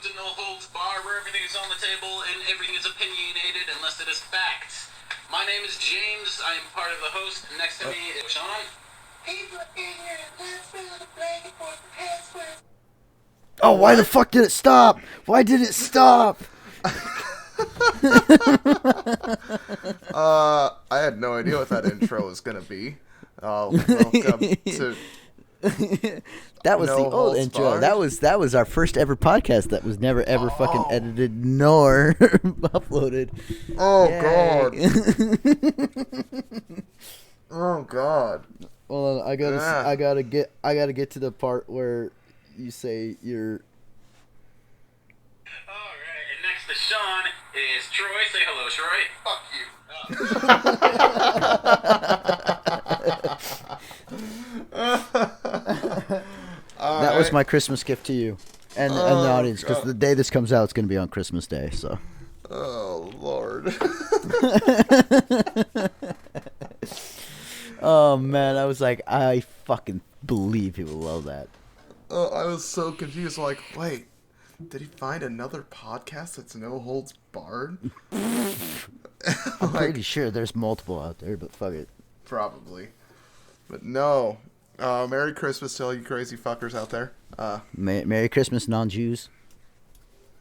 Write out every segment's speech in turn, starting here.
to No Holds Bar, where everything is on the table and everything is opinionated unless it is fact. My name is James. I am part of the host. Next to me is Sean. Oh, why the fuck did it stop? Why did it stop? I had no idea what that intro was gonna be. Welcome to That was No the old Holds intro. Barred? That was our first ever podcast that was never ever fucking edited nor uploaded. Oh Yay. god. Oh god. Hold on, I gotta get to the part where you say you're. Alright, and next to Sean is Troy. Say hello, Troy. Fuck you. That was my Christmas gift to you and the audience, because the day this comes out, it's gonna be on Christmas Day. So. Oh lord. Oh man, I was like, I fucking believe he will love that. I was so confused. Like, wait, did he find another podcast that's No Holds Barred? I'm pretty sure there's multiple out there, but fuck it. Probably. But no. Merry Christmas to all you crazy fuckers out there. Merry Christmas, non-Jews.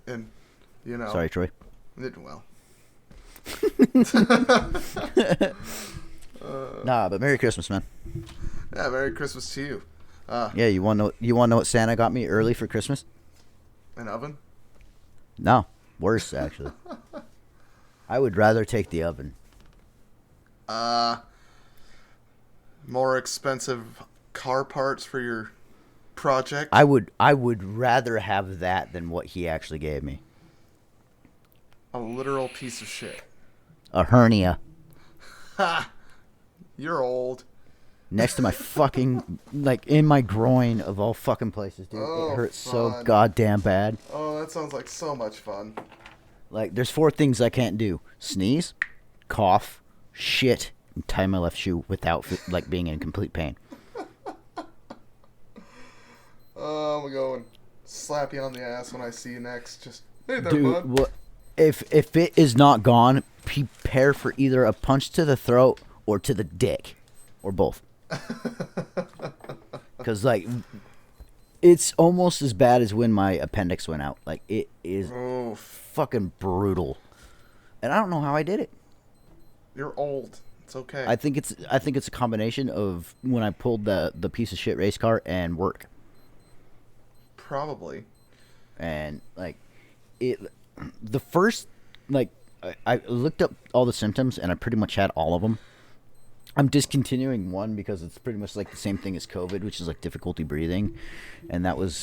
And, you know. Sorry, Troy. Well. Nah, but Merry Christmas, man. Yeah, Merry Christmas to you. Yeah, you want to know what Santa got me early for Christmas? An oven? No, worse actually. I would rather take the oven. More expensive car parts for your project? I would rather have that than what he actually gave me. A literal piece of shit. A hernia. Ha! You're old. Next to my fucking, like, in my groin of all fucking places, dude. Oh, it hurts fun. so goddamn bad. Oh, that sounds like so much fun. Like, there's 4 things I can't do. Sneeze, cough, shit, and tie my left shoe without, like, being in complete pain. Oh, I'm going to slap you on the ass when I see you next. Just, hey there, Dude, bud. what, if it is not gone, prepare for either a punch to the throat or to the dick. Or both. Because, like, it's almost as bad as when my appendix went out. Like, it is fucking brutal. And I don't know how I did it. You're old. It's okay. I think it's a combination of when I pulled the piece of shit race car and work. Probably. And, like, the first, like, I looked up all the symptoms and I pretty much had all of them. I'm discontinuing one because it's pretty much like the same thing as COVID, which is like difficulty breathing. And that was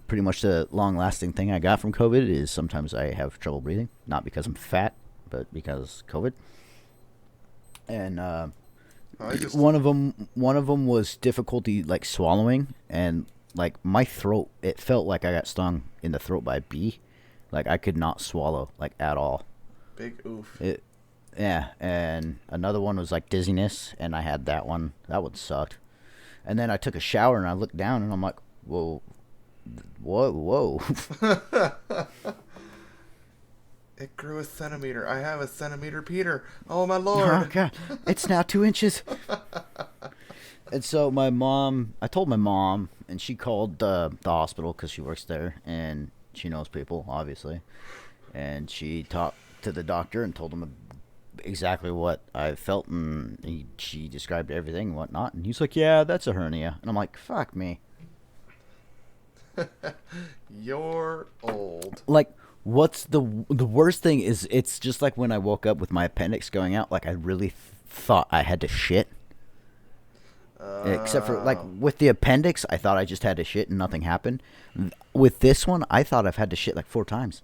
pretty much the long-lasting thing I got from COVID is sometimes I have trouble breathing. Not because I'm fat, but because COVID. And one of them was difficulty like swallowing. And like my throat, it felt like I got stung in the throat by a bee. Like I could not swallow like at all. Big oof. Yeah, and another one was like dizziness, and I had that one. That one sucked. And then I took a shower, and I looked down, and I'm like, whoa. It grew a centimeter. I have a centimeter, Peter. Oh, my lord. Oh, God. It's now 2 inches. And so I told my mom, and she called the hospital because she works there, and she knows people, obviously. And she talked to the doctor and told him exactly what I felt, and she described everything and whatnot, and he's like, yeah, that's a hernia. And I'm like, fuck me. You're old. Like, what's the worst thing is it's just like when I woke up with my appendix going out, like I really thought I had to shit. Except for, like, with the appendix, I thought I just had to shit and nothing happened. With this one, I thought I've had to shit like 4 times.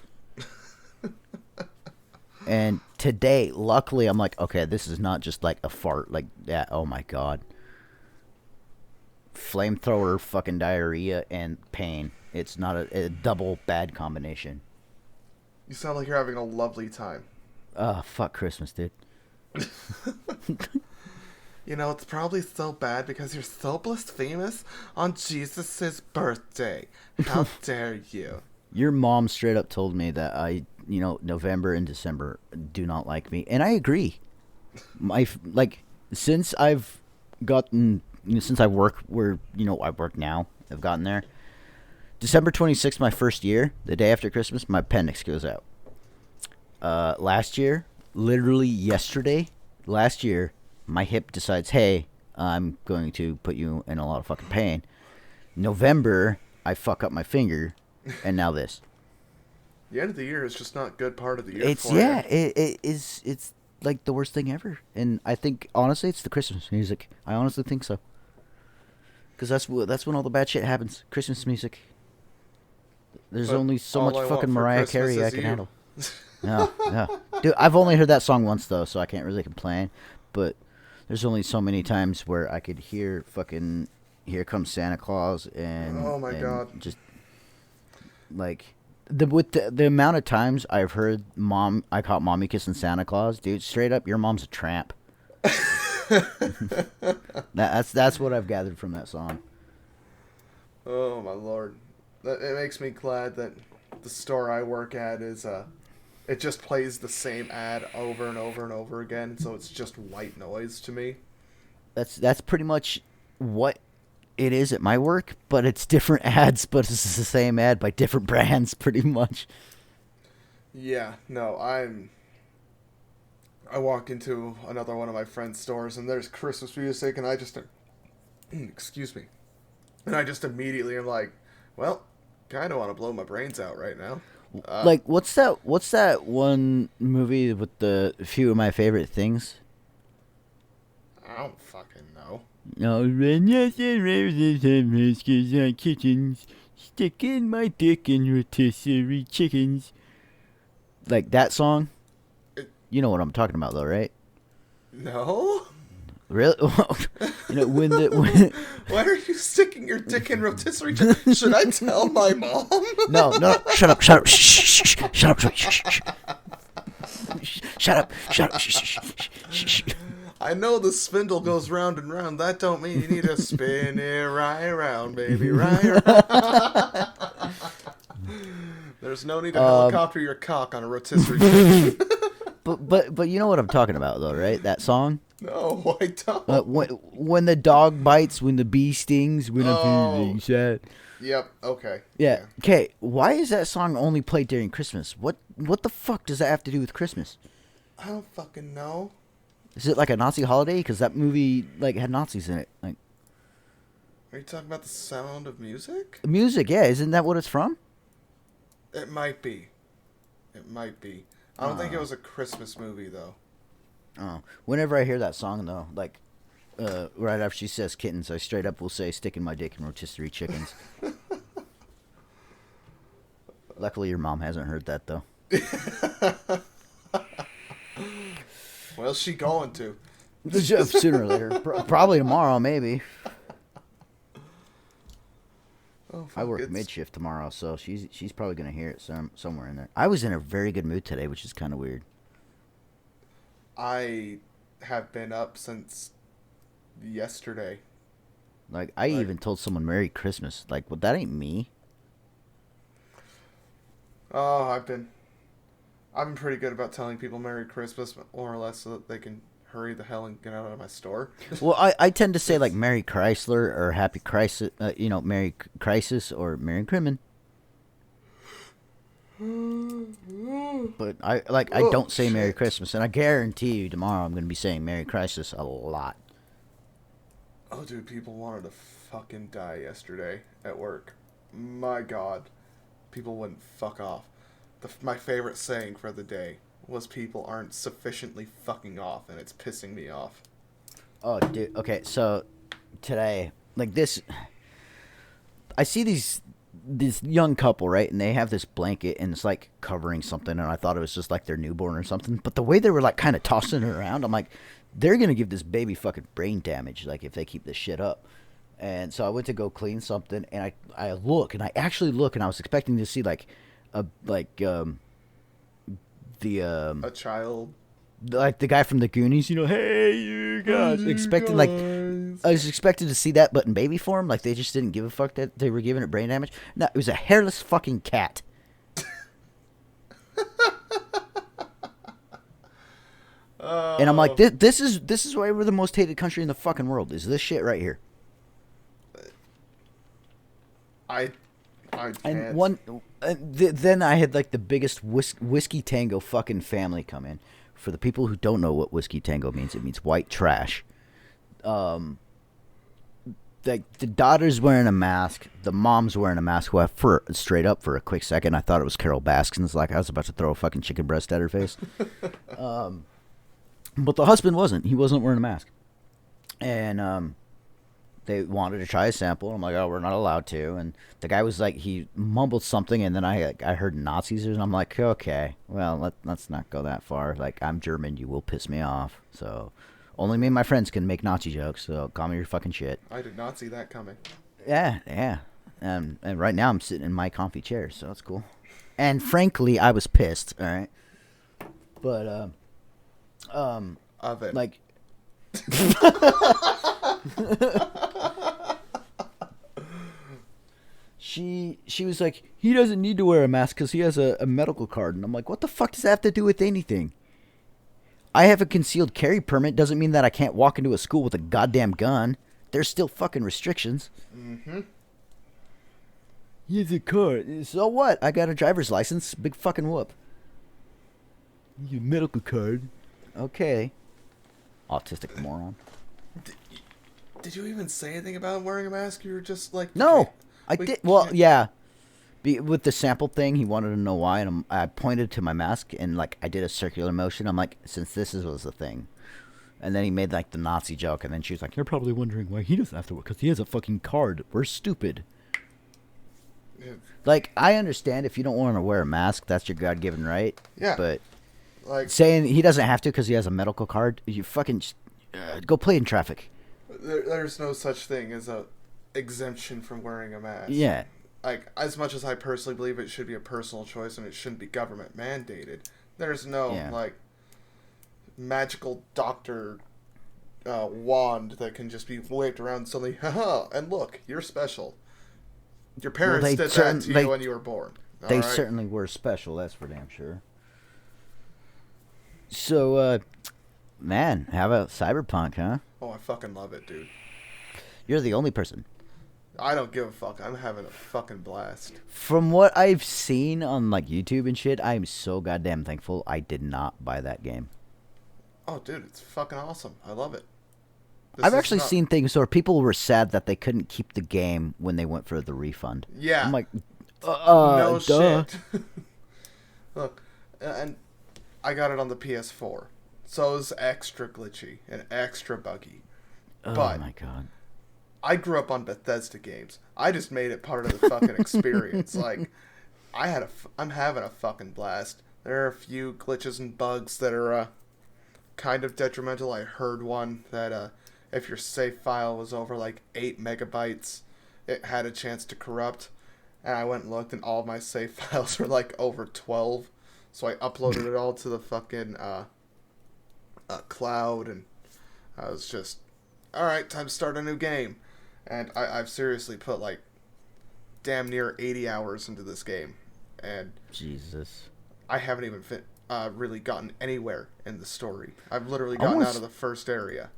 And today, luckily, I'm like, okay, this is not just like a fart. Like, yeah, oh my God. Flamethrower, fucking diarrhea, and pain. It's not a double bad combination. You sound like you're having a lovely time. Fuck Christmas, dude. You know, it's probably so bad because you're so blasphemous on Jesus' birthday. How dare you? Your mom straight up told me that November and December do not like me, and I agree. Since I've gotten, since I work where I work now, I've gotten there. December 26th, my first year, the day after Christmas, my appendix goes out. Last year, literally yesterday, my hip decides, hey, I'm going to put you in a lot of fucking pain. November, I fuck up my finger, and now this. The end of the year is just not a good part of the year. It's like the worst thing ever, and I think honestly, it's the Christmas music. I honestly think so, because that's when all the bad shit happens. Christmas music. There's only so much fucking Mariah Carey I can handle. Yeah. Dude, I've only heard that song once though, so I can't really complain. But there's only so many times where I could hear fucking "Here Comes Santa Claus" and oh my god, just like the amount of times I've heard I caught mommy kissing Santa Claus, dude. Straight up, your mom's a tramp. That's what I've gathered from that song. Oh my lord, it makes me glad that the store I work at is it just plays the same ad over and over and over again, so it's just white noise to me. That's pretty much what it is at my work, but it's different ads, but it's the same ad by different brands, pretty much. Yeah, no, I walk into another one of my friend's stores, and there's Christmas music, and I just, excuse me, and I just immediately am like, well, kind of want to blow my brains out right now. Like, what's that one movie with the few of my favorite things? I don't fucking know. No, nuts and roses and biscuits and kittens, sticking my dick in rotisserie chickens. Like that song? You know what I'm talking about, though, right? No. Really? When Why are you sticking your dick in rotisserie chicken? Should I tell my mom? No, shut up, shh, shut up, shh. I know the spindle goes round and round. That don't mean you need to spin it right around, baby, right around. There's no need to helicopter your cock on a rotisserie chicken. But you know what I'm talking about, though, right? That song? No, I don't. When the dog bites, when the bee stings, when I'm feeling sad. Yep, okay. Yeah. Okay, why is that song only played during Christmas? What the fuck does that have to do with Christmas? I don't fucking know. Is it like a Nazi holiday? Because that movie had Nazis in it. Like, are you talking about The Sound of Music? Music, yeah. Isn't that what it's from? It might be. I don't think it was a Christmas movie, though. Oh, whenever I hear that song, though, like, right after she says kittens, I straight up will say sticking my dick in rotisserie chickens. Luckily, your mom hasn't heard that, though. Well, she going to. Sooner or later. Probably tomorrow, maybe. Oh, I work mid-shift tomorrow, so she's probably going to hear it somewhere in there. I was in a very good mood today, which is kind of weird. I have been up since yesterday. Like, I even told someone Merry Christmas. Like, well, that ain't me. Oh, I've been pretty good about telling people Merry Christmas, more or less, so that they can hurry the hell and get out of my store. Well, I tend to say, like, Merry Chrysler or Happy Crisis, Merry Crisis or Merry Crimin. But I don't say Merry Christmas, and I guarantee you tomorrow I'm going to be saying Merry Crisis a lot. Oh, dude, people wanted to fucking die yesterday at work. My God. People wouldn't fuck off. My favorite saying for the day was people aren't sufficiently fucking off, and it's pissing me off. Oh, dude. Okay, so today, like this, I see this young couple, right? And they have this blanket, and it's like covering something, and I thought it was just like their newborn or something. But the way they were like kind of tossing it around, I'm like, they're going to give this baby fucking brain damage, like if they keep this shit up. And so I went to go clean something, and I look, and I actually look, and I was expecting to see like a child, like the guy from the Goonies, hey you guys, I was expecting to see that, but in baby form. Like they just didn't give a fuck that they were giving it brain damage. No, it was a hairless fucking cat. And I'm like, this is why we're the most hated country in the fucking world. Is this shit right here? I can't. And then I had like the biggest whiskey tango fucking family come in. For the people who don't know what whiskey tango means, it means white trash. Like the daughter's wearing a mask, the mom's wearing a mask. Well, for a quick second, I thought it was Carol Baskins. Like I was about to throw a fucking chicken breast at her face. But the husband wasn't. He wasn't wearing a mask, and they wanted to try a sample. I'm like, oh, we're not allowed to. And the guy was like, he mumbled something, and then I heard Nazis, and I'm like, okay, well, let's not go that far. Like, I'm German, you will piss me off. So, only me and my friends can make Nazi jokes. So, call me your fucking shit. I did not see that coming. Yeah. And right now I'm sitting in my comfy chair, so that's cool. And frankly, I was pissed. All right, but Oven. like. She was like, he doesn't need to wear a mask because he has a medical card. And I'm like, what the fuck does that have to do with anything? I have a concealed carry permit. Doesn't mean that I can't walk into a school with a goddamn gun. There's still fucking restrictions. Mm-hmm. He has a card. So what? I got a driver's license. Big fucking whoop. Your medical card. Okay. Autistic moron. Did you even say anything about wearing a mask? You were just like... No! I did. Well, yeah. With the sample thing, he wanted to know why, and I pointed to my mask, and like I did a circular motion. I'm like, since was the thing, and then he made like the Nazi joke, and then she was like, "You're probably wondering why he doesn't have to work because he has a fucking card. We're stupid." Yeah. Like, I understand if you don't want to wear a mask, that's your God-given right. Yeah. But like saying he doesn't have to because he has a medical card, you fucking go play in traffic. there's no such thing as a exemption from wearing a mask. Yeah. Like, as much as I personally believe it should be a personal choice and it shouldn't be government mandated, there's no, like, magical doctor wand that can just be waved around suddenly, haha, and look, you're special. Your parents did that to you when you were born. They certainly were special, that's for damn sure. So, man, how about Cyberpunk, huh? Oh, I fucking love it, dude. You're the only person. I don't give a fuck. I'm having a fucking blast. From what I've seen on like YouTube and shit, I am so goddamn thankful I did not buy that game. Oh, dude, it's fucking awesome. I love it. I've actually seen things where people were sad that they couldn't keep the game when they went for the refund. Yeah. I'm like, no duh. shit. Look, and I got it on the PS4, so it was extra glitchy and extra buggy. Oh but my god. I grew up on Bethesda games. I just made it part of the fucking experience. Like, I'm having a fucking blast. There are a few glitches and bugs that are kind of detrimental. I heard one that if your save file was over like 8 megabytes, it had a chance to corrupt. And I went and looked, and all of my save files were like over 12. So I uploaded it all to the fucking cloud, and I was just, alright, time to start a new game. And I've seriously put like damn near 80 hours into this game. And Jesus. I haven't even really gotten anywhere in the story. I've literally gotten out of the first area.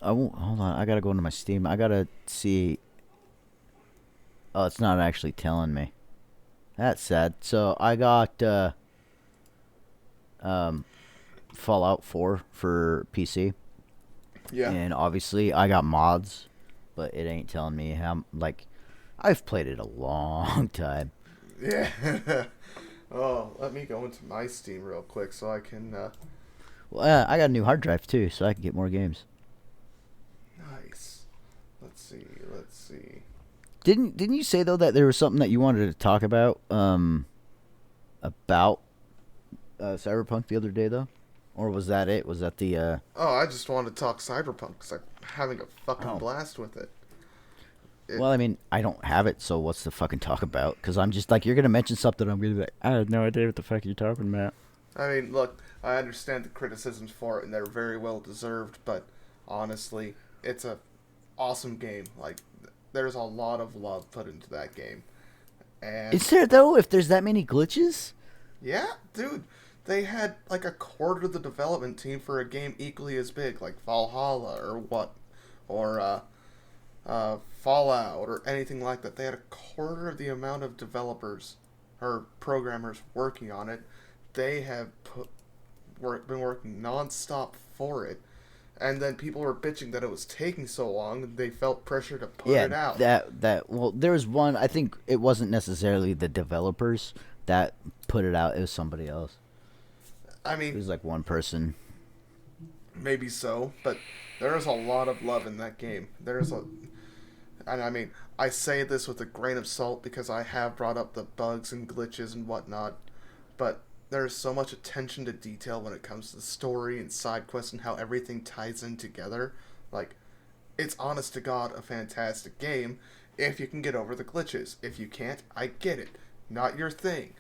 I won't, hold on, I gotta go into my Steam. I gotta see. Oh, it's not actually telling me. That's sad. So I got Fallout 4 for PC. Yeah. And obviously I got mods, but it ain't telling me how, like, I've played it a long time. Yeah. Oh, let me go into my Steam real quick so I can Well, I got a new hard drive too, so I can get more games. Nice. Let's see. Didn't you say though that there was something that you wanted to talk about Cyberpunk the other day though? Or was that it? Was that the Oh, I just wanted to talk Cyberpunk because I'm having a fucking blast with it. Well, I mean, I don't have it, so what's the fucking talk about? Because I'm just like, you're going to mention something, I'm going to be like, I have no idea what the fuck you're talking about. I mean, look, I understand the criticisms for it, and they're very well deserved, but honestly, it's a awesome game. Like, there's a lot of love put into that game. And is there, though, if there's that many glitches? yeah, dude. they had like a quarter of the development team for a game equally as big, like Valhalla or Fallout or anything like that. They had a quarter of the amount of developers or programmers working on it. They have been working nonstop for it, and then people were bitching that it was taking so long, and they felt pressure to put it out. Well, there was one. I think it wasn't necessarily the developers that put it out. It was somebody else. I mean, It was like one person. maybe so, but there is a lot of love in that game. And I mean, I say this with a grain of salt because I have brought up the bugs and glitches and whatnot, but there is so much attention to detail when it comes to the story and side quests and how everything ties in together. Like, it's honest to God a fantastic game if you can get over the glitches. If you can't, I get it. Not your thing.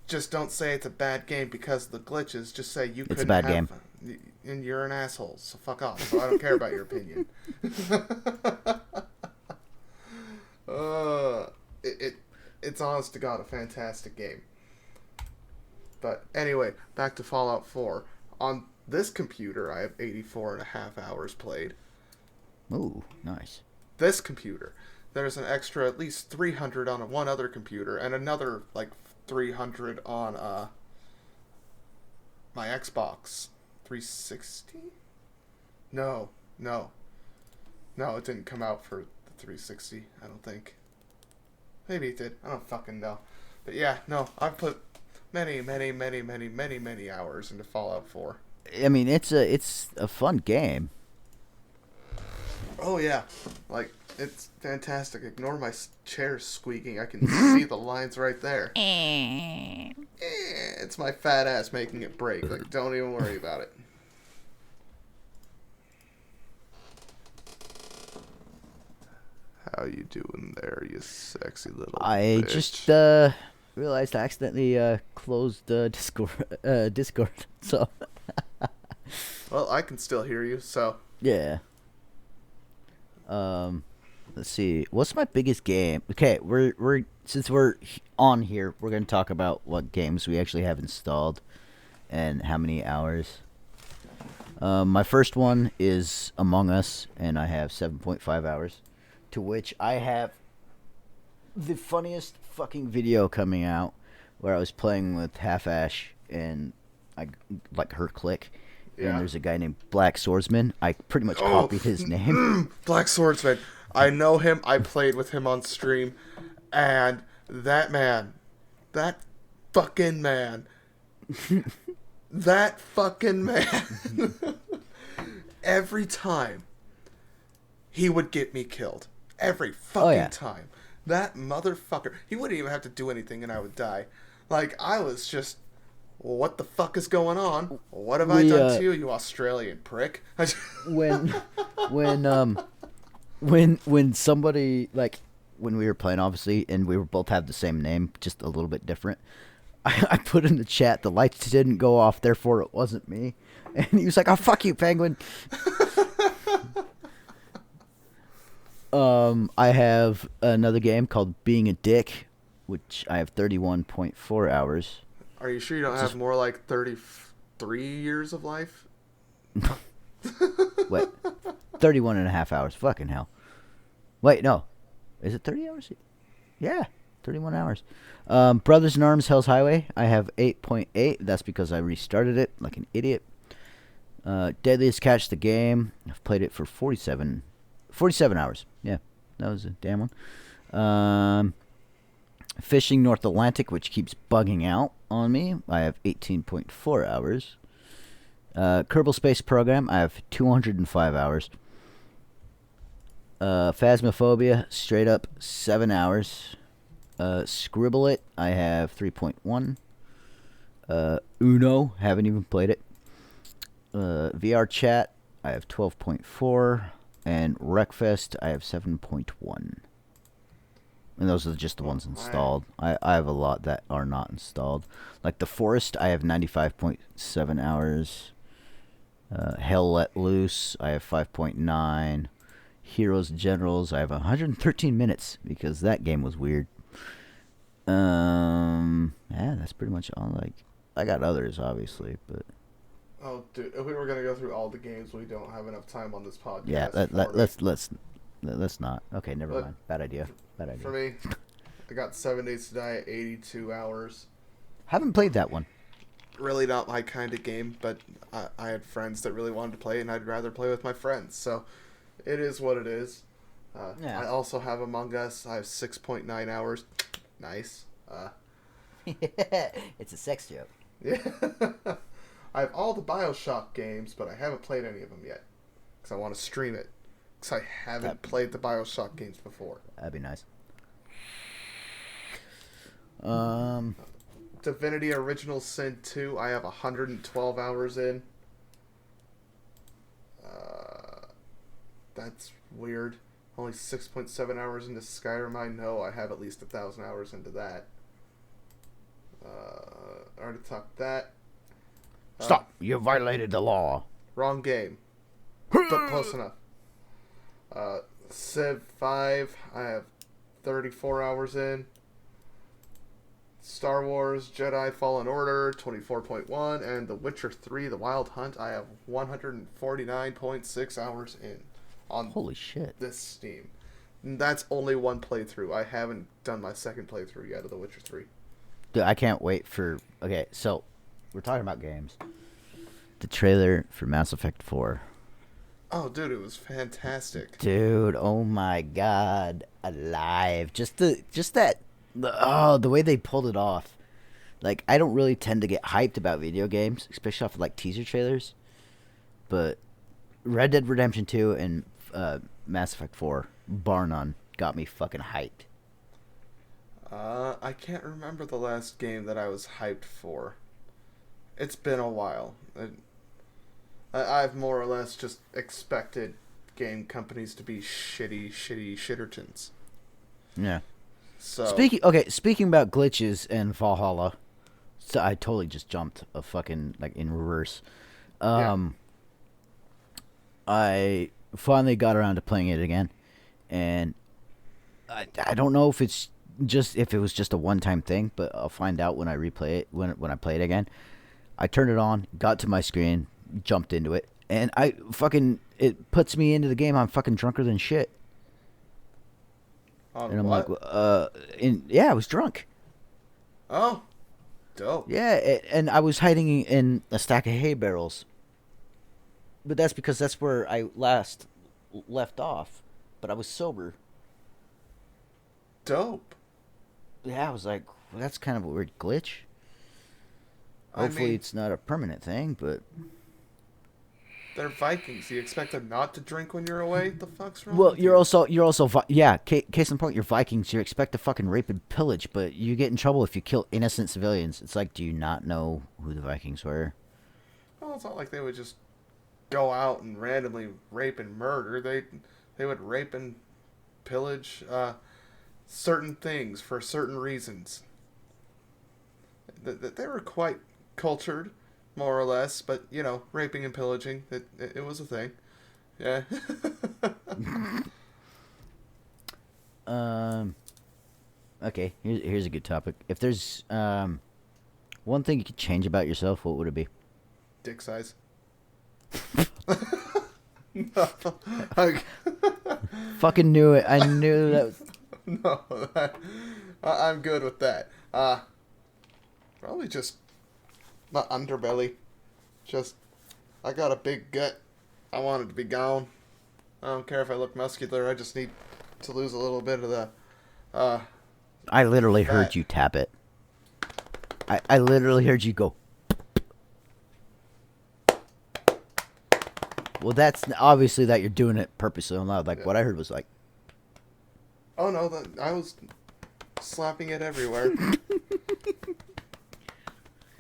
Just don't say it's a bad game because of the glitches. Just say you couldn't It's a bad have, game. and you're an asshole, so fuck off. So I don't care about your opinion. It's honest to God a fantastic game. But anyway, back to Fallout 4. On this computer, I have 84 and a half hours played. Ooh, nice. This computer. There's an extra at least 300 on one other computer, and another, like, 300 on, my Xbox 360? No, it didn't come out for the 360, I don't think. Maybe it did. I don't fucking know. But yeah, no, I've put many hours into Fallout 4. I mean, it's a fun game. Oh yeah, like, it's fantastic. Ignore my chair squeaking. I can see the lines right there. It's my fat ass making it break. Like, don't even worry about it. How you doing there, you sexy little I bitch? just realized I accidentally closed Discord. So Well, I can still hear you, so... yeah. Let's see. What's my biggest game? Okay, we're since we're on here, we're gonna talk about what games we actually have installed and how many hours. My first one is Among Us, and I have 7.5 hours. To which I have the funniest fucking video coming out where I was playing with Half Ash and I like her click. Yeah. And there's a guy named Black Swordsman. I pretty much copied his name. Black Swordsman. I know him. I played with him on stream. And that fucking man. Every time he would get me killed. Every fucking time. That motherfucker. He wouldn't even have to do anything and I would die. Like, I was just... What the fuck is going on? What have I done to you, you Australian prick? when somebody, like, when we were playing, obviously, and we were both have the same name, just a little bit different, I put in the chat, the lights didn't go off, therefore it wasn't me. And he was like, oh, fuck you, Penguin. I have another game called Being a Dick, which I have 31.4 hours. Are you sure you don't have more like 33 years of life? Wait, 31 and a half hours. Fucking hell. Wait, no. Is it 30 hours? Yeah, 31 hours. Brothers in Arms Hell's Highway, I have 8.8. That's because I restarted it like an idiot. Deadliest Catch the Game, I've played it for 47 hours. Yeah, that was a damn one. Fishing North Atlantic, which keeps bugging out on me, I have 18.4 hours. Kerbal Space Program, I have 205 hours. Phasmophobia, straight up 7 hours. Scribble It, I have 3.1. Uno, haven't even played it. VR Chat, I have 12.4. And Wreckfest, I have 7.1. And those are just the ones installed. I have a lot that are not installed. Like The Forest, I have 95.7 hours. Hell Let Loose, I have 5.9. Heroes and Generals, I have 113 minutes because that game was weird. Yeah, that's pretty much all. Like, I got others, obviously, but Oh, dude, if we were gonna go through all the games, we don't have enough time on this podcast. yeah, let's not. Okay, never But mind. Bad idea. Bad idea. For me, I got 7 Days to Die at 82 hours. Haven't played that one. Really not my kind of game, but I had friends that really wanted to play it, and I'd rather play with my friends. So it is what it is. Yeah. I also have Among Us. I have 6.9 hours. Nice. It's a sex joke. Yeah. I have all the BioShock games, but I haven't played any of them yet. Because I want to stream it. Because I haven't played the BioShock games before. That'd be nice. Divinity Original Sin 2, I have 112 hours in. That's weird. Only 6.7 hours into Skyrim. I know I have at least 1,000 hours into that. I already talked that. Stop! You violated the law. Wrong game. But close enough. Civ 5, I have 34 hours in. Star Wars Jedi Fallen Order, 24.1. And The Witcher 3, The Wild Hunt, I have 149.6 hours in. On Holy shit. this Steam. And that's only one playthrough. I haven't done my second playthrough yet of The Witcher 3. Dude, I can't wait for... Okay, so, we're talking about games. The trailer for Mass Effect 4. Oh, dude, it was fantastic. Dude, oh my god. Alive. The way they pulled it off. Like, I don't really tend to get hyped about video games, especially off of, like, teaser trailers. But Red Dead Redemption 2 and Mass Effect 4, bar none, got me fucking hyped. I can't remember the last game that I was hyped for. It's been a while. I've more or less just expected game companies to be shittertons. Yeah. So Speaking about glitches and Valhalla, so I totally just jumped a fucking like in reverse. I finally got around to playing it again, and I don't know if it was just a one-time thing, but I'll find out when I replay it when I play it again. I turned it on, got to my screen, jumped into it, and it puts me into the game. I'm fucking drunker than shit. on And I'm what? like, I was drunk. Oh, dope. Yeah, and I was hiding in a stack of hay barrels. But that's because that's where I last left off. But I was sober. Dope. Yeah, I was like, well, that's kind of a weird glitch. I Hopefully mean, it's not a permanent thing, but... they're Vikings. You expect them not to drink when you're away? The fuck's wrong? Well, with you're you? also, yeah, case in point, you're Vikings. You expect to fucking rape and pillage, but you get in trouble if you kill innocent civilians. It's like, do you not know who the Vikings were? Well, it's not like they would just go out and randomly rape and murder. They would rape and pillage certain things for certain reasons. They were quite cultured, more or less, but raping and pillaging, it was a thing. Yeah. Okay, here's a good topic. If there's one thing you could change about yourself, what would it be? Dick size. No. I, Fucking knew it. I knew that was... no, I'm good with that. Probably just my underbelly. Just, I got a big gut. I want it to be gone. I don't care if I look muscular. I just need to lose a little bit of the. I literally heard Fat. you tap it. I literally heard you go. Well, that's obviously that you're doing it purposely loud. Like, Yeah. what I heard was like... Oh no, I was slapping it everywhere.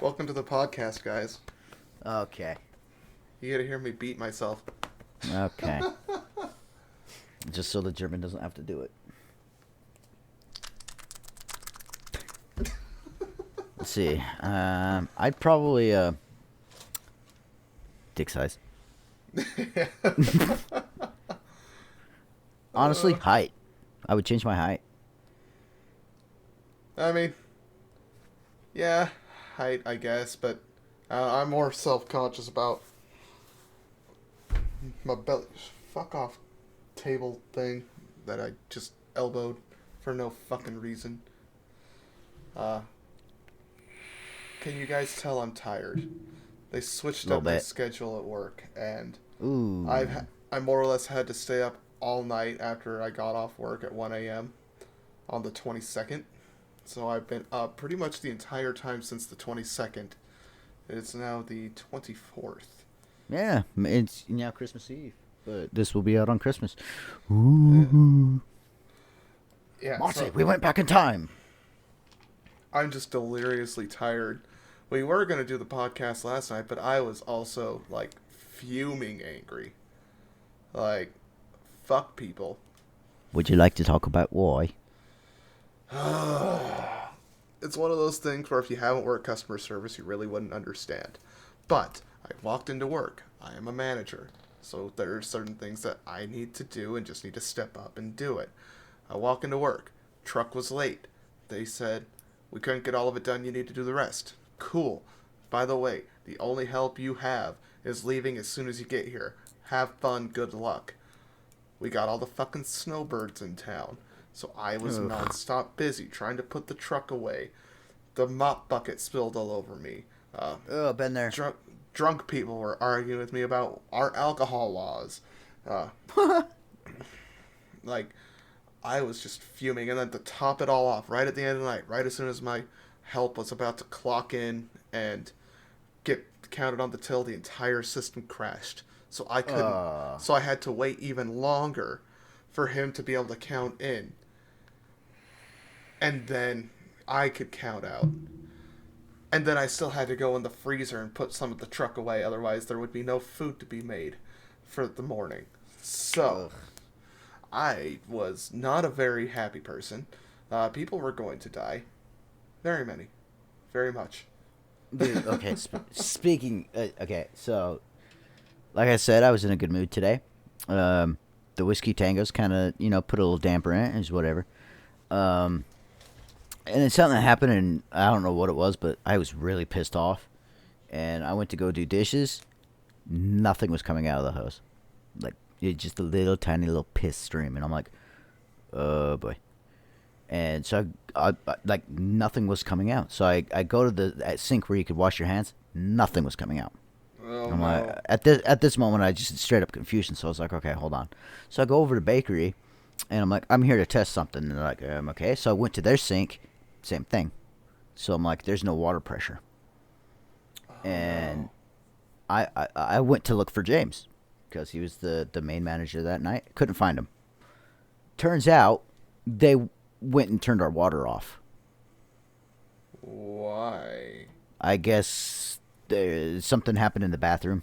Welcome to the podcast, guys. Okay. You gotta hear me beat myself. Okay. Just so the German doesn't have to do it. Let's see. I'd probably dick size. Honestly, height. I would change my height. I mean, yeah, height, I guess, but I'm more self-conscious about my belly. Fuck off table thing that I just elbowed for no fucking reason. Uh, can you guys tell I'm tired? They switched Little up my bit. schedule at work, and Ooh. I more or less had to stay up all night after I got off work at 1 a.m. on the 22nd. So I've been up pretty much the entire time since the 22nd. It's now the 24th. Yeah, it's now Christmas Eve, but this will be out on Christmas. Ooh. Yeah, Monty, so we went back in time. I'm just deliriously tired. We were going to do the podcast last night, but I was also, like, fuming angry. Like, fuck people. Would you like to talk about why? It's one of those things where if you haven't worked customer service, you really wouldn't understand. But I walked into work. I am a manager. So there are certain things that I need to do and just need to step up and do it. I walk into work. Truck was late. They said, we couldn't get all of it done. You need to do the rest. Cool. By the way, the only help you have is leaving as soon as you get here. Have fun. Good luck. We got all the fucking snowbirds in town. So I was nonstop busy trying to put the truck away. The mop bucket spilled all over me. Been there. Drunk people were arguing with me about our alcohol laws. Like, I was just fuming. And then to top it all off, right at the end of the night, right as soon as my help was about to clock in and get counted on the till, the entire system crashed. So I couldn't. So I had to wait even longer for him to be able to count in. And then I could count out. And then I still had to go in the freezer and put some of the truck away. Otherwise, there would be no food to be made for the morning. So, I was not a very happy person. People were going to die. Very many. Very much. Dude, okay, speaking... okay, so... Like I said, I was in a good mood today. The Whiskey Tango's kind of, put a little damper in it. Is whatever. And then something happened, and I don't know what it was, but I was really pissed off. And I went to go do dishes. Nothing was coming out of the hose. Like, just a little tiny little piss stream. And I'm like, oh, boy. And so, I like, nothing was coming out. So I go to the sink where you could wash your hands. Nothing was coming out. Oh, I'm no. like, at this moment, I just straight up confusion. So I was like, okay, hold on. So I go over to the bakery, and I'm like, I'm here to test something. And they're like, okay. So I went to their sink, same thing. So I'm like, there's no water pressure. And no. I went to look for James because he was the main manager that night. Couldn't find him. Turns out they went and turned our water off. Why? I guess something happened in the bathroom,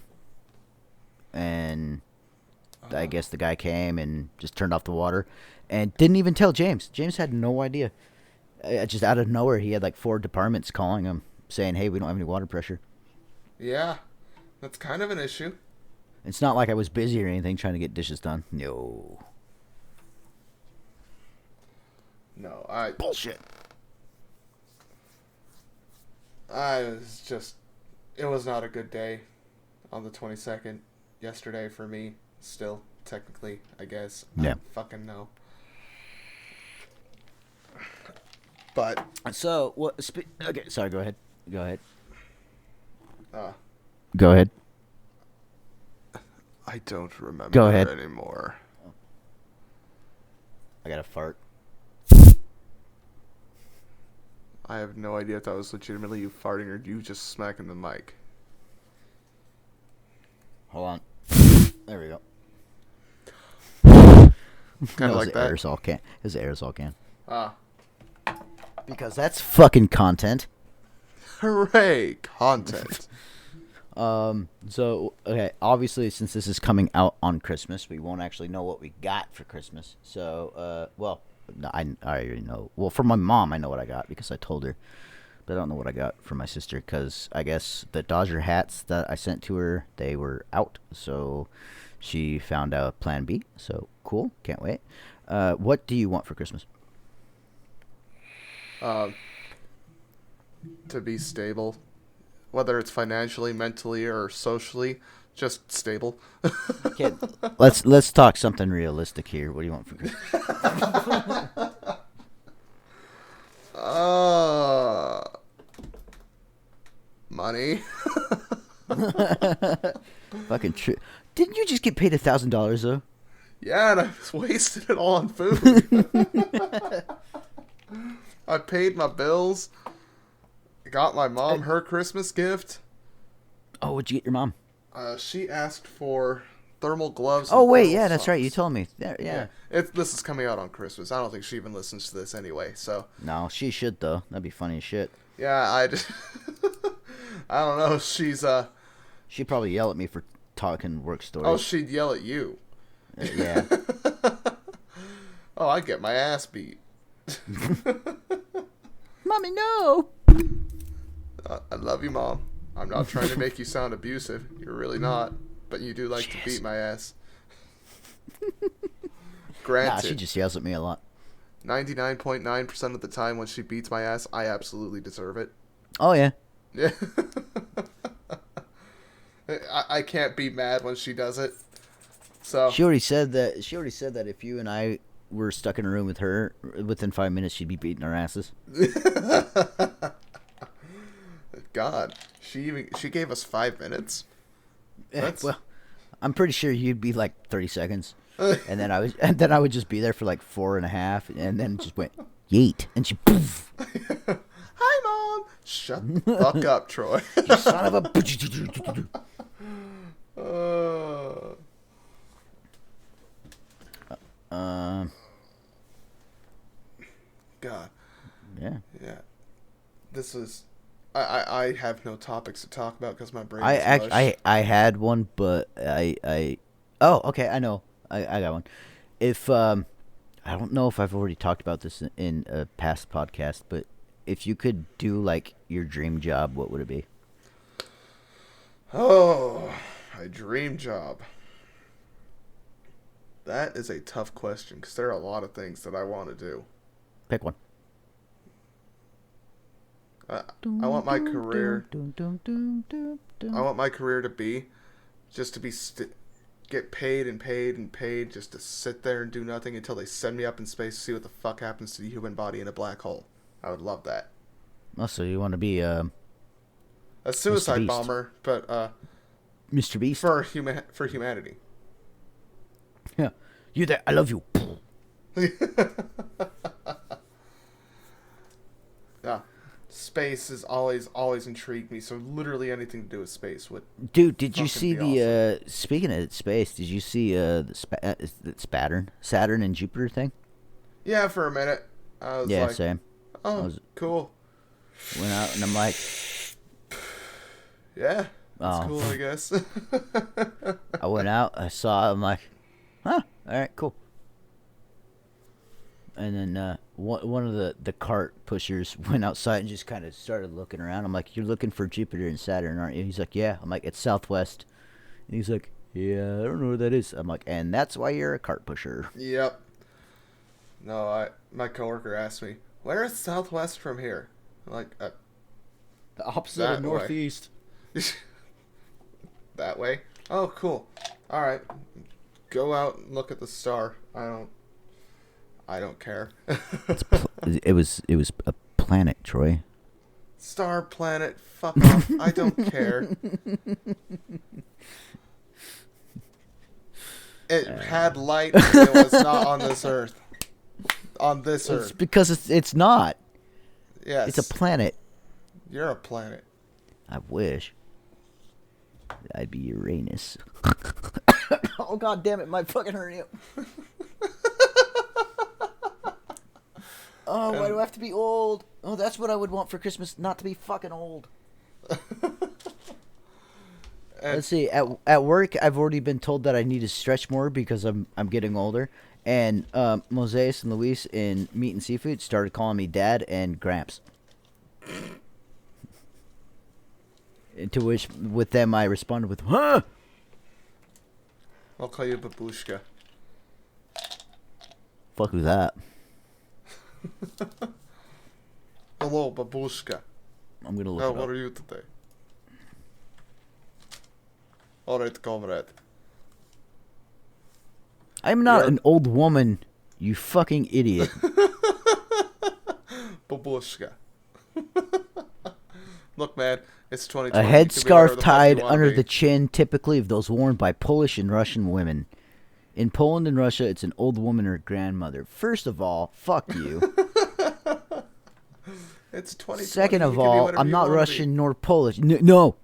and I guess the guy came and just turned off the water and didn't even tell James. James had no idea. Just out of nowhere, he had like 4 departments calling him saying, hey, we don't have any water pressure. Yeah, that's kind of an issue. It's not like I was busy or anything trying to get dishes done. No. No, Bullshit. It was not a good day on the 22nd yesterday for me. Still, technically, I guess. Yeah. I don't fucking know. But So, what? Okay, sorry. Go ahead. Go ahead. I don't remember Go ahead. anymore. I got a fart. I have no idea if that was legitimately you farting or you just smacking the mic. Hold on. There we go. Kind of like that. Aerosol can. It was an aerosol can. Ah. Because that's fucking content. Hooray! Content. So, okay, obviously, since this is coming out on Christmas, we won't actually know what we got for Christmas. So, well, no, I already know. Well, for my mom, I know what I got because I told her. But I don't know what I got for my sister because I guess the Dodger hats that I sent to her, they were out. So she found out Plan B. So, cool. Can't wait. What do you want for Christmas? to be stable, whether it's financially, mentally, or socially, just stable. Okay, let's talk something realistic here. What do you want for Christmas? Money. Fucking true. Didn't you just get paid $1,000 though? Yeah, and I just wasted it all on food. I paid my bills. Got my mom her Christmas gift. Oh, what'd you get your mom? She asked for thermal gloves. Oh and wait, thermal yeah, that's right. You socks. told me. Yeah. This is coming out on Christmas. I don't think she even listens to this anyway. So No, she should though. That'd be funny as shit. yeah, I don't know. She's She'd probably yell at me for talking work stories. Oh, she'd yell at you. Yeah. Oh, I get my ass beat. Mommy, no. I love you, Mom. I'm not trying to make you sound abusive. You're really not. But you do like to beat my ass. Granted, Nah, she just yells at me a lot. 99.9% of the time when she beats my ass, I absolutely deserve it. Oh yeah. Yeah. I can't be mad when she does it. So She already said that. She already said that if you and I were stuck in a room with her, within 5 minutes, she'd be beating our asses. God, she gave us 5 minutes. That's... Well, I'm pretty sure you'd be like 30 seconds, and then I would just be there for like 4.5, and then it just went yeet, and she poof. Hi, Mom. Shut the fuck up, Troy. You son of a. God. Yeah. Yeah. This is. I have no topics to talk about because my brain. I had one, but oh, okay, I know. I got one. If I don't know if I've already talked about this in a past podcast, but if you could do like your dream job, what would it be? Oh, my dream job. That is a tough question because there are a lot of things that I want to do. Pick one. I want my career. I want my career to be just to be get paid and paid and paid just to sit there and do nothing until they send me up in space to see what the fuck happens to the human body in a black hole. I would love that. Also, you want to be A suicide bomber, but Mr. Beast for humanity. Yeah, you there? I love you. Yeah. Space has always intrigued me, so literally anything to do with space would. Dude, did you see be the speaking of space? Did you see the Saturn and Jupiter thing? Yeah, for a minute. I was Yeah, like, same. oh, cool. Went out and I'm like, Yeah, that's Oh. cool, I guess. I went out, I saw, I'm like, huh, all right, cool. And then one of the cart pushers went outside and just kind of started looking around. I'm like, you're looking for Jupiter and Saturn, aren't you? He's like, yeah. I'm like, it's southwest. And he's like, yeah, I don't know where that is. I'm like, and that's why you're a cart pusher. Yep. No, my coworker asked me, where is southwest from here? I'm like, The opposite That of way. northeast. that way? Oh, cool. All right. Go out and look at the star. I don't care. It was a planet, Troy. Star, planet, fuck off. I don't care. It had light. It was not on this earth. On this It's earth. because it's not. Yes. It's a planet. You're a planet. I wish. I'd be Uranus. Oh god damn it, my fucking hernia. Oh, why do I have to be old? Oh, that's what I would want for Christmas, not to be fucking old. Let's see. At work, I've already been told that I need to stretch more because I'm getting older. And Moses and Luis in Meat and Seafood started calling me Dad and Gramps. To which, with them, I responded with, huh? I'll call you Babushka. Fuck was that? Hello, Babushka. I'm gonna look Oh, it what up. are you today? Alright, comrade. I'm not You're- an old woman, you fucking idiot. Babushka. Look, man, it's 2020. A You can be whatever headscarf the fuck tied you wanna under be. the chin, typically of those worn by Polish and Russian women. In Poland and Russia, it's an old woman or grandmother. First of all, fuck you. It's 2020. Second you of can be all, whatever I'm you not wanna be. Russian nor Polish. No.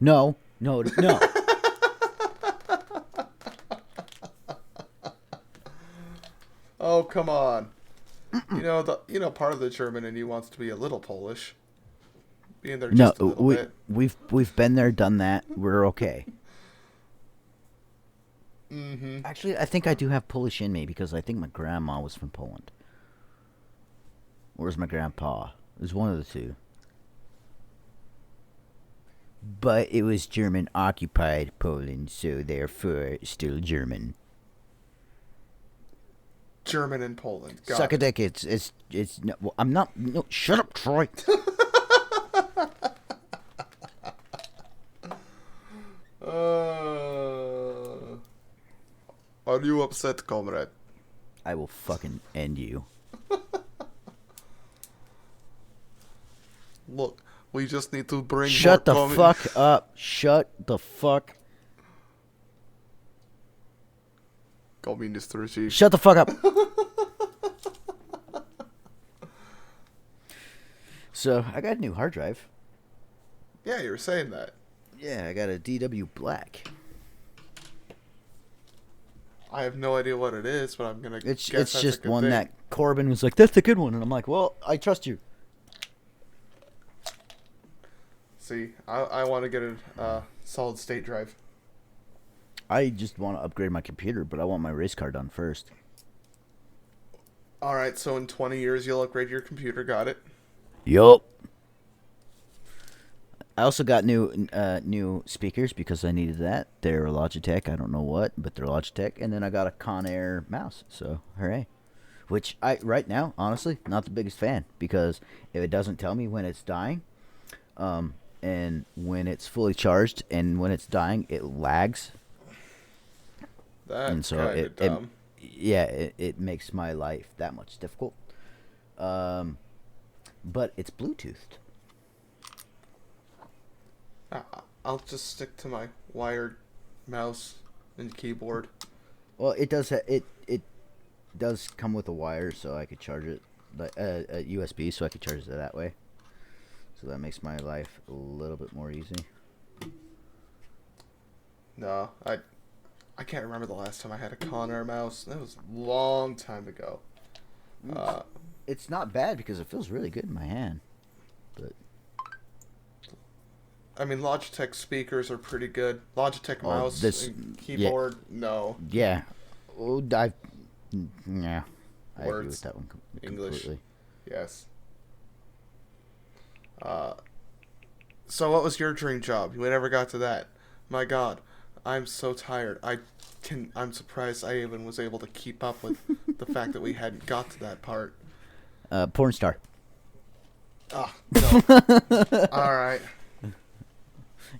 Oh, come on. You know part of the German in you wants to be a little Polish. Being there No, just a little bit. we've been there, done that. We're okay. Mm-hmm. Actually, I think I do have Polish in me because I think my grandma was from Poland. Or was my grandpa? It was one of the two. But it was German occupied Poland, so therefore still German. German and Poland. Got Suck a it. dick. It's no, well, I'm not. No, shut up, Troy. Are you upset, comrade? I will fucking end you. Look, we just need to bring Shut the more fuck up. Shut the fuck. Communist regime. Shut the fuck up. So I got a new hard drive. Yeah, you were saying that. Yeah, I got a DW Black. I have no idea what it is, but I'm gonna It's guess that's a just good one thing. that Corbin was like, "That's the good one," and I'm like, "Well, I trust you." See, I want to get a solid state drive. I just want to upgrade my computer, but I want my race car done first. All right, so in 20 years you'll upgrade your computer. Got it. Yup. I also got new speakers because I needed that. They're Logitech. I don't know what, but they're Logitech. And then I got a Conair mouse. So hooray! Which right now, honestly, not the biggest fan because if it doesn't tell me when it's dying, and when it's fully charged, and when it's dying, it lags. That's And so kind of dumb. it makes my life that much difficult. But it's Bluetoothed. I'll just stick to my wired mouse and keyboard. Well, it does. It does come with a wire, so I could charge it, like a USB, so I could charge it that way. So that makes my life a little bit more easy. No, I can't remember the last time I had a Conair mouse. That was a long time ago. It's not bad because it feels really good in my hand. But I mean, Logitech speakers are pretty good. Logitech mouse and keyboard, no. yeah, oh, yeah, I agree Words, with that one English. completely. Yes. So what was your dream job? You never got to that. My God, I'm so tired. I'm surprised I even was able to keep up with the fact that we hadn't got to that part. Porn star. Ah, no. All right.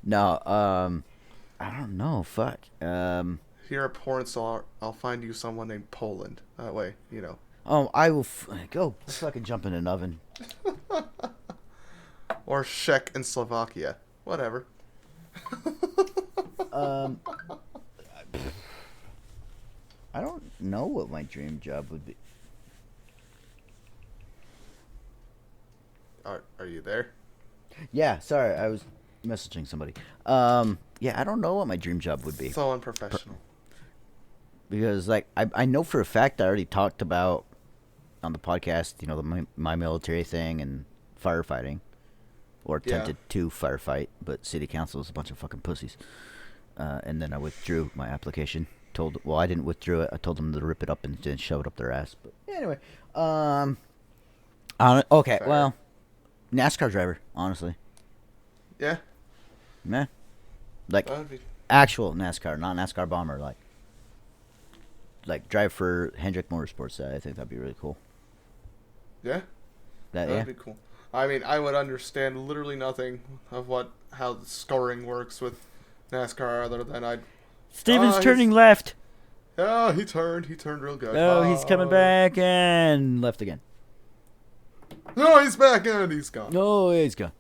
No, I don't know. Fuck. If you're a porn star, I'll find you someone named Poland. That way, you know. Oh, I will go fucking jump in an oven. Or Czech and Slovakia. Whatever. I don't know what my dream job would be. Are you there? Yeah, sorry, I was messaging somebody. Yeah, I don't know what my dream job would be So unprofessional. because, like, I know for a fact I already talked about on the podcast, my military thing and firefighting, or attempted to firefight, but city council is a bunch of fucking pussies. And then I withdrew my application. I didn't withdraw it. I told them to rip it up and then shove it up their ass. But anyway, okay, Fair. well, NASCAR driver, honestly. Yeah. Meh. Like That would be. actual NASCAR, not NASCAR bomber. Like drive for Hendrick Motorsports. I think that'd be really cool. Yeah. That That'd yeah. be cool. I mean, I would understand literally nothing of how the scoring works with NASCAR other than I'd. Steven's Oh, turning left. Oh, he turned. He turned real good. Oh, he's coming back and left again. No, he's back and he's gone. No, he's gone.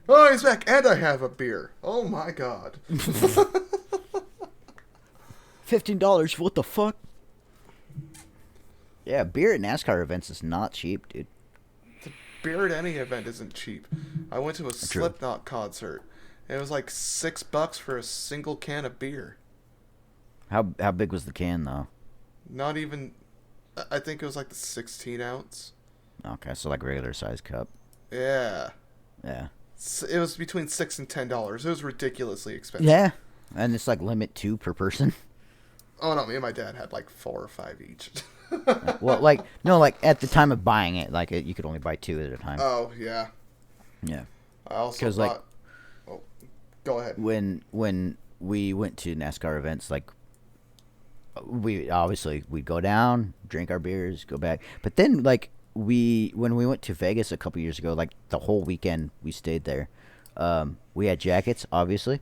Oh, he's back and I have a beer. Oh my god. $15. What the fuck? Yeah, beer at NASCAR events is not cheap, dude. The beer at any event isn't cheap. I went to a Slipknot concert. It was like $6 for a single can of beer. How big was the can though? Not even. I think it was like the 16 ounce. Okay, so like regular size cup. Yeah. Yeah. It was between $6 and $10. It was ridiculously expensive. Yeah, and it's like limit 2 per person. Oh no, me and my dad had like 4 or 5 each. Well, like no, like at the time of buying it, like you could only buy 2 at a time. Oh yeah. Yeah. I also bought. Like, oh, go ahead. When we went to NASCAR events, like we'd go down, drink our beers, go back. But then like when we went to Vegas a couple years ago, like the whole weekend we stayed there. We had jackets, obviously,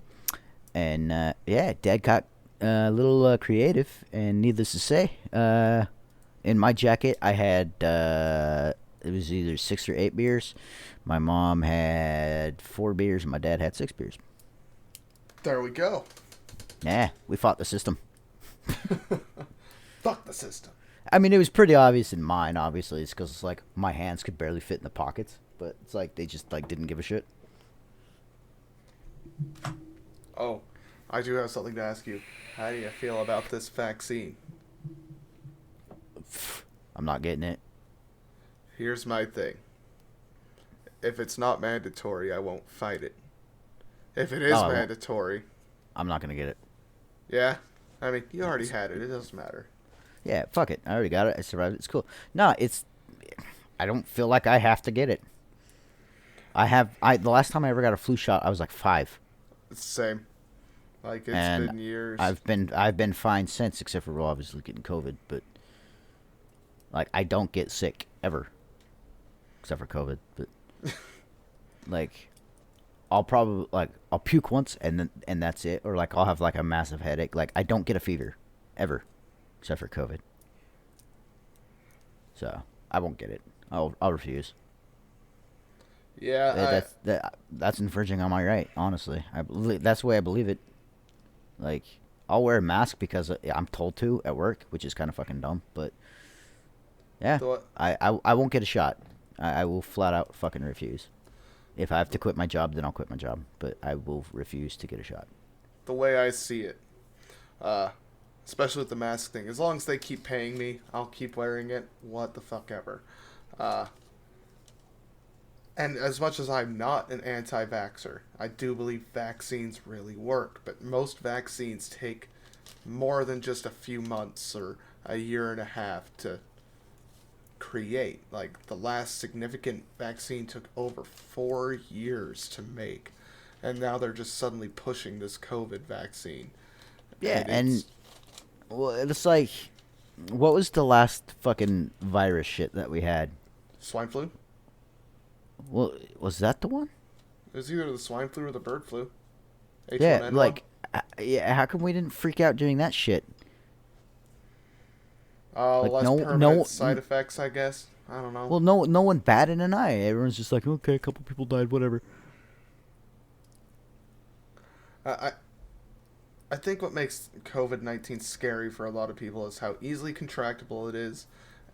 and yeah, Dad got a little creative, and needless to say, in my jacket I had it was either 6 or 8 beers. My mom had 4 beers, and my dad had 6 beers. There we go. Yeah, we fought the system. Fuck the system. I mean, it was pretty obvious in mine. Obviously, it's because it's like my hands could barely fit in the pockets, but it's like they just like didn't give a shit. Oh, I do have something to ask you. How do you feel about this vaccine? I'm not getting it. Here's my thing. If it's not mandatory, I won't fight it. If it is mandatory, I'm not gonna get it. yeah. I mean, you already had it. It doesn't matter. Yeah, fuck it. I already got it. I survived it. It's cool. No, I don't feel like I have to get it. The last time I ever got a flu shot, I was like 5. It's the same. Like it's And been years. I've been fine since, except for obviously getting COVID. But like I don't get sick ever, except for COVID. But like I'll puke once and that's it, or like I'll have like a massive headache. Like I don't get a fever ever, except for COVID. So I won't get it. I'll refuse. Yeah, That's infringing on my right. Honestly, that's the way I believe it. Like I'll wear a mask because I'm told to at work, which is kind of fucking dumb. But yeah, I won't get a shot. I will flat out fucking refuse. If I have to quit my job, then I'll quit my job. But I will refuse to get a shot. the way I see it, especially with the mask thing, as long as they keep paying me, I'll keep wearing it. What the fuck ever. And as much as I'm not an anti-vaxxer, I do believe vaccines really work. But most vaccines take more than just a few months or a year and a half to create. Like, the last significant vaccine took over 4 years to make. And now they're just suddenly pushing this COVID vaccine. Yeah, and well, it's like, what was the last fucking virus shit that we had? Swine flu? Well, was that the one? It was either the swine flu or the bird flu. Yeah, H1N1. like, yeah. How come we didn't freak out doing that shit? Like, less permanent side effects, I guess. I don't know. Well, no one batted an eye. Everyone's just like, okay, a couple people died, whatever. I think what makes COVID-19 scary for a lot of people is how easily contractable it is,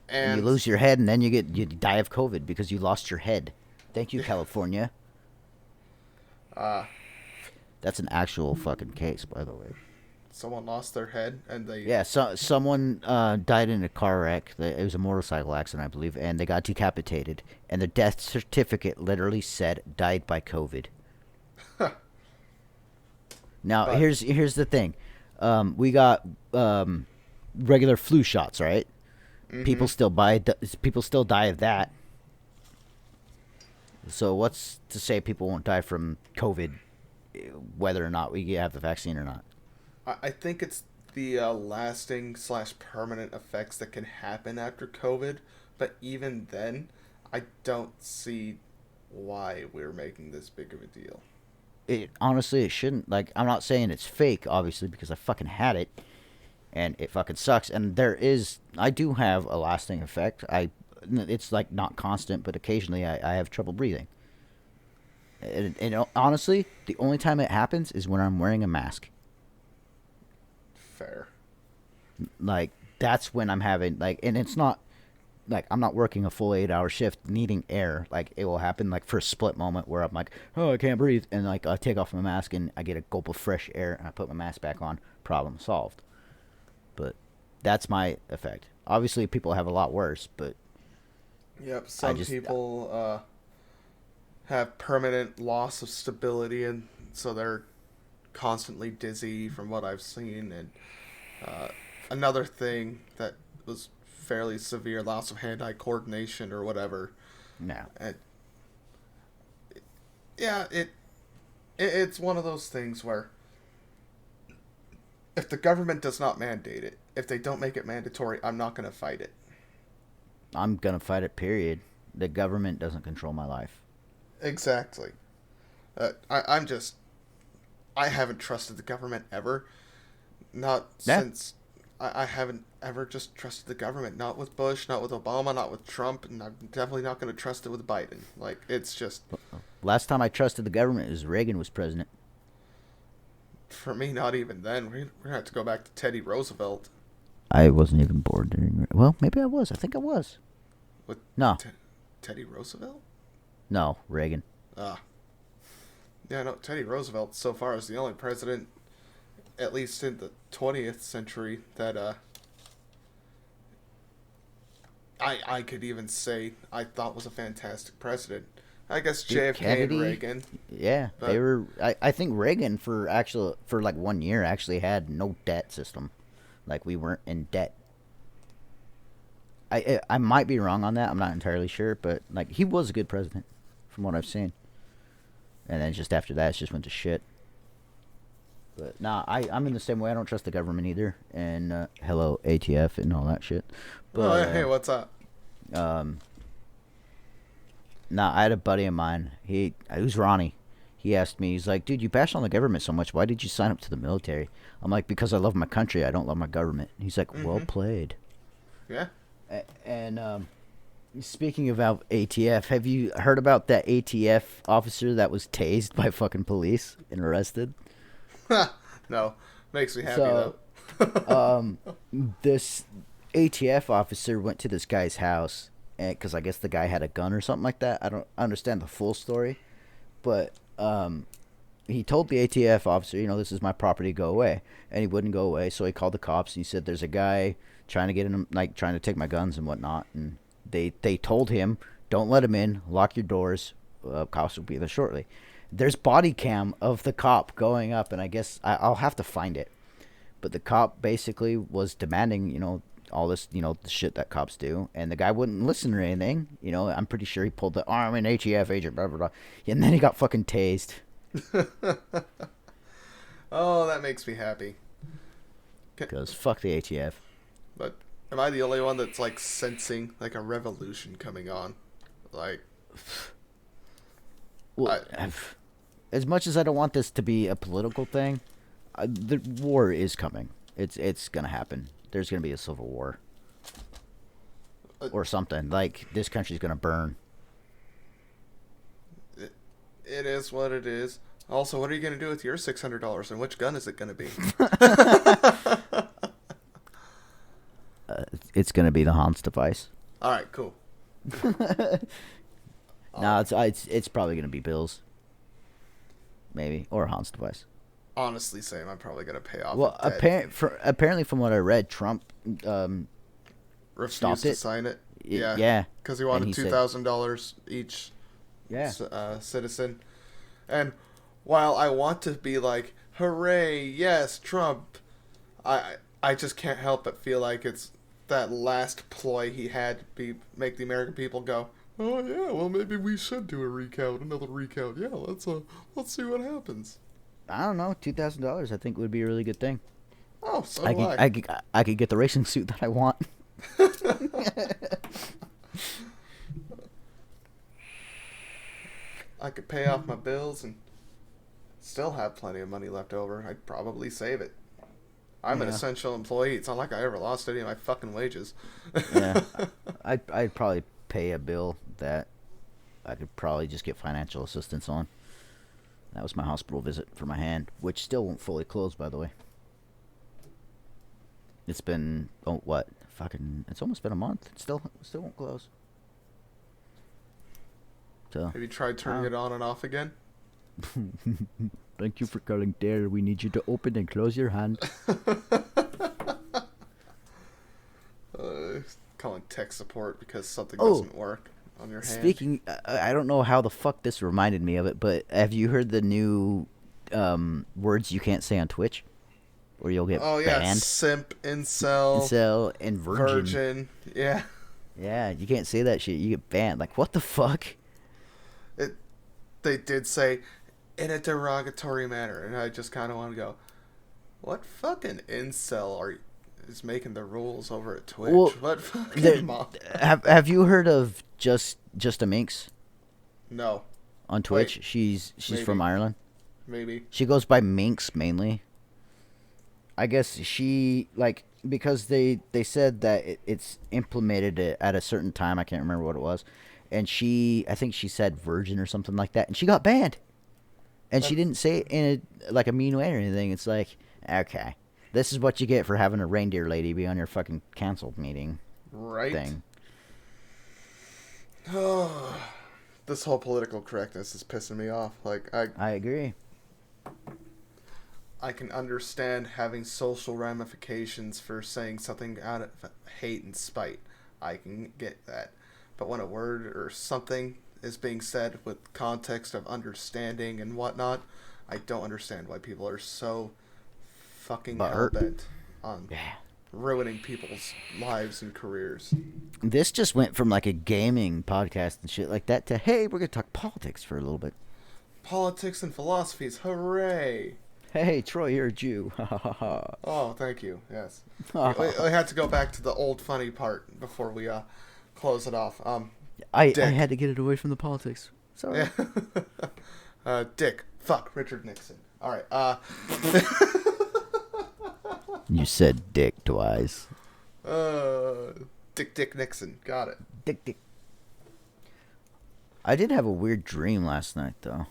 and you lose your head, and then you die of COVID because you lost your head. Thank you, California. That's an actual fucking case, by the way. Someone lost their head, and they... Yeah, someone died in a car wreck. It was a motorcycle accident, I believe, and they got decapitated. And their death certificate literally said, died by COVID. Now, here's the thing. We got regular flu shots, right? Mm-hmm. People still die of that. So what's to say people won't die from COVID, whether or not we have the vaccine or not? I think it's the lasting / permanent effects that can happen after COVID. But even then, I don't see why we're making this big of a deal. Honestly, it shouldn't. Like, I'm not saying it's fake, obviously, because I fucking had it, and it fucking sucks. And I do have a lasting effect. It's like not constant, but occasionally I have trouble breathing. And honestly, the only time it happens is when I'm wearing a mask. Fair. Like, that's when I'm having, like, and it's not, like, I'm not working a full 8-hour shift needing air. Like, it will happen, like, for a split moment where I'm like, oh, I can't breathe. And, like, I take off my mask and I get a gulp of fresh air and I put my mask back on. Problem solved. But that's my effect. Obviously, people have a lot worse, but. Yep, some people have permanent loss of stability, and so they're constantly dizzy from what I've seen. And another thing that was fairly severe, loss of hand-eye coordination or whatever. No. And yeah, it's one of those things where if the government does not mandate it, if they don't make it mandatory, I'm not going to fight it. I'm going to fight it, period. The government doesn't control my life. Exactly. I haven't trusted the government ever. Since I haven't ever just trusted the government. Not with Bush, not with Obama, not with Trump, and I'm definitely not going to trust it with Biden. Like, it's just. Last time I trusted the government was Reagan was president. For me, not even then. We're going to have to go back to Teddy Roosevelt. I wasn't even born during. Well, maybe I was. I think I was. With No. Teddy Roosevelt? No, Reagan. Yeah, no, Teddy Roosevelt so far is the only president, at least in the 20th century, that I could even say I thought was a fantastic president. I guess JFK Kennedy, and Reagan. Yeah, they were. I think Reagan for like 1 year actually had no debt system, like we weren't in debt. I might be wrong on that. I'm not entirely sure, but like he was a good president, from what I've seen. And then just after that, it just went to shit. But nah, I'm in the same way. I don't trust the government either. And hello ATF and all that shit. But, hey, what's up? Nah, I had a buddy of mine. It was Ronnie. He asked me, he's like, dude, you bash on the government so much. Why did you sign up to the military? I'm like, because I love my country. I don't love my government. He's like, well played. Yeah. And speaking about ATF, have you heard about that ATF officer that was tased by fucking police and arrested? No. Makes me happy, though. This ATF officer went to this guy's house because I guess the guy had a gun or something like that. I don't understand the full story, but he told the ATF officer, this is my property, go away, and he wouldn't go away. So he called the cops and he said, "There's a guy trying to get in, trying to take my guns and whatnot." And they told him, "Don't let him in. Lock your doors. Cops will be there shortly." There's body cam of the cop going up, and I guess I'll have to find it. But the cop basically was demanding, all this, the shit that cops do, and the guy wouldn't listen or anything. I'm pretty sure he pulled the arm an ATF agent, blah blah blah, and then he got fucking tased. Oh, that makes me happy. Because fuck the ATF. But am I the only one that's like sensing like a revolution coming on? Like, well, as much as I don't want this to be a political thing, the war is coming. It's gonna happen. There's gonna be a civil war or something. Like, this country's gonna burn. It is what it is. Also, what are you gonna do with your $600? And which gun is it gonna be? It's gonna be the Hans device. All right, cool. No, it's probably gonna be Bill's, maybe, or Hans device. Honestly, same. I'm probably gonna pay off. Well, apparently, from what I read, Trump refused to sign it. Yeah, because he wanted $2,000 each. Yeah. Citizen, and while I want to be like, hooray, yes, Trump, I just can't help but feel like it's that last ploy he had to make the American people go, oh yeah, well maybe we should do another recount. Yeah, let's see what happens. I don't know, $2,000 I think would be a really good thing. Oh, so I could get the racing suit that I want. I could pay off my bills and still have plenty of money left over. I'd probably save it. I'm an essential employee. It's not like I ever lost any of my fucking wages. Yeah. I'd probably pay a bill that I could probably just get financial assistance on. That was my hospital visit for my hand, which still won't fully close, by the way. It's been, it's almost been a month. It still won't close. So, have you tried turning it on and off again? Thank you for calling there. We need you to open and close your hand. Calling tech support because something doesn't work on your hand. Speaking, I don't know how the fuck this reminded me of it, but have you heard the new words you can't say on Twitch? Or you'll get banned? Simp, incel, and virgin. Yeah. Yeah, you can't say that shit. You get banned. Like, what the fuck? They did say in a derogatory manner, and I just kind of want to go, what fucking incel is making the rules over at Twitch? Well, what fucking have you heard of just a Minx? No. On Twitch, Wait, she's maybe. from Ireland. Maybe. She goes by Minx mainly. I guess because they said that it's implemented at a certain time. I can't remember what it was. And I think she said virgin or something like that. And she got banned. And she didn't say it in a mean way or anything. It's like, okay, this is what you get for having a reindeer lady be on your fucking canceled meeting thing. Oh, this whole political correctness is pissing me off. Like, I agree. I can understand having social ramifications for saying something out of hate and spite. I can get that. But when a word or something is being said with context of understanding and whatnot, I don't understand why people are so fucking hell-bent on ruining people's lives and careers. This just went from like a gaming podcast and shit like that to, hey, we're going to talk politics for a little bit. Politics and philosophies, hooray! Hey, Troy, you're a Jew. Oh, thank you, yes. we had to go back to the old funny part before we close it off. I had to get it away from the politics. Sorry. Yeah. Dick. Fuck. Richard Nixon. All right. You said dick twice. Dick Nixon. Got it. Dick. I did have a weird dream last night, though.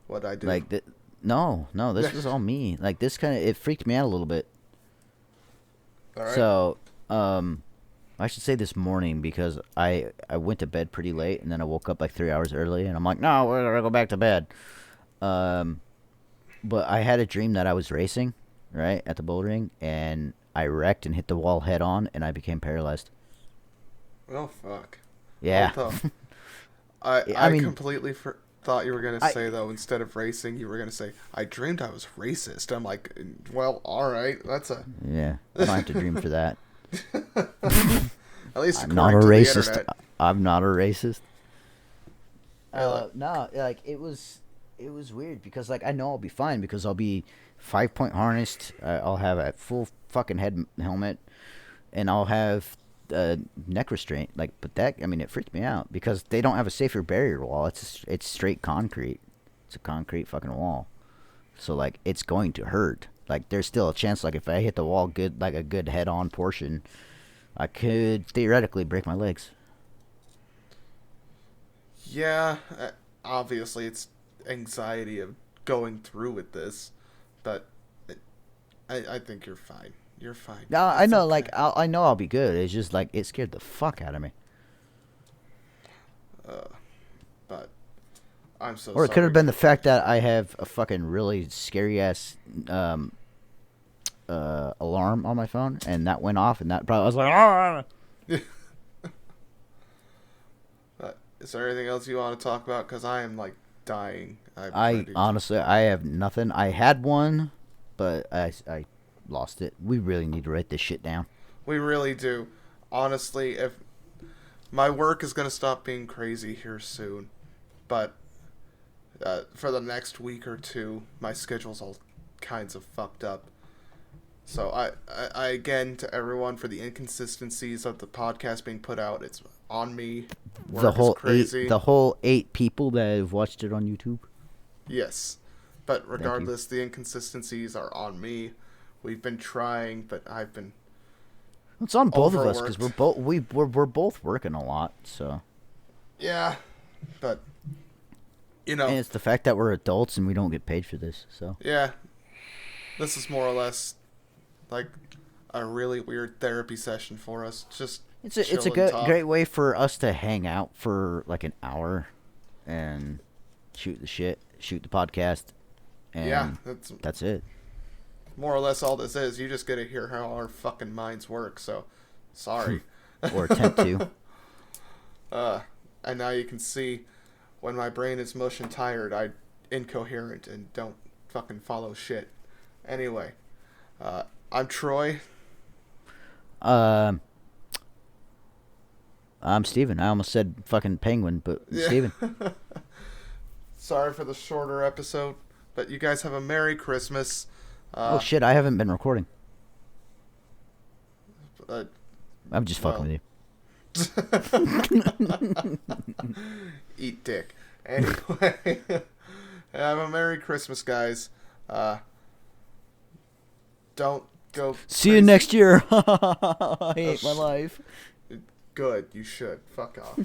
What'd I do? Like, no, this was all me. Like, this it freaked me out a little bit. All right. So, I should say this morning because I went to bed pretty late and then I woke up like 3 hours early and I'm like, no, we're gonna go back to bed. But I had a dream that I was racing, right, at the bouldering, and I wrecked and hit the wall head on and I became paralyzed. Oh fuck. Yeah. I mean, completely thought you were gonna say though, instead of racing, you were gonna say, I dreamed I was racist. I'm like, well, all right, that's a yeah. I don't have to dream for that. At least I'm not a racist. I'm not a racist. No, like it was weird because like I know I'll be fine because I'll be 5-point harnessed. I'll have a full fucking head helmet, and I'll have neck restraint. Like, but it freaked me out because they don't have a safer barrier wall. It's straight concrete. It's a concrete fucking wall. So like it's going to hurt. Like, there's still a chance, like, if I hit the wall good, like a good head-on portion, I could theoretically break my legs. Yeah, obviously it's anxiety of going through with this, but I think you're fine. You're fine. No, I know, okay. Like, I know I'll be good. It's just, like, it scared the fuck out of me. But I'm so Or it sorry. could have been the fact that I have a fucking really scary-ass alarm on my phone, and that went off, and that probably I was like, ah! Is there anything else you want to talk about? Because I am like dying. Honestly, I have nothing. I had one, but I lost it. We really need to write this shit down. We really do. Honestly, if my work is gonna stop being crazy here soon, but for the next week or two, my schedule's all kinds of fucked up. So I again, to everyone, for the inconsistencies of the podcast being put out, it's on me. Work The whole is crazy. the whole 8 people that have watched it on YouTube. Yes. But regardless, the inconsistencies are on me. We've been trying, but I've been It's on both of us because overworked. we're both working a lot. So Yeah. But and it's the fact that we're adults and we don't get paid for this. So yeah. This is more or less like a really weird therapy session for us. Just it's a chill and talk. great way for us to hang out for like an hour and shoot the shit, shoot the podcast, and Yeah, that's it. more or less all this is. You just get to hear how our fucking minds work. So, sorry. Or attempt to. And now you can see when my brain is mush and tired, I'm incoherent and don't fucking follow shit. Anyway, I'm Troy. I'm Steven. I almost said fucking penguin, but Steven. Sorry for the shorter episode, but you guys have a Merry Christmas. Oh shit, I haven't been recording. Uh, I'm just fucking with you. Eat dick. Anyway, have a Merry Christmas, guys. Don't go. See you next year. I hate my life. Good, you should. Fuck off.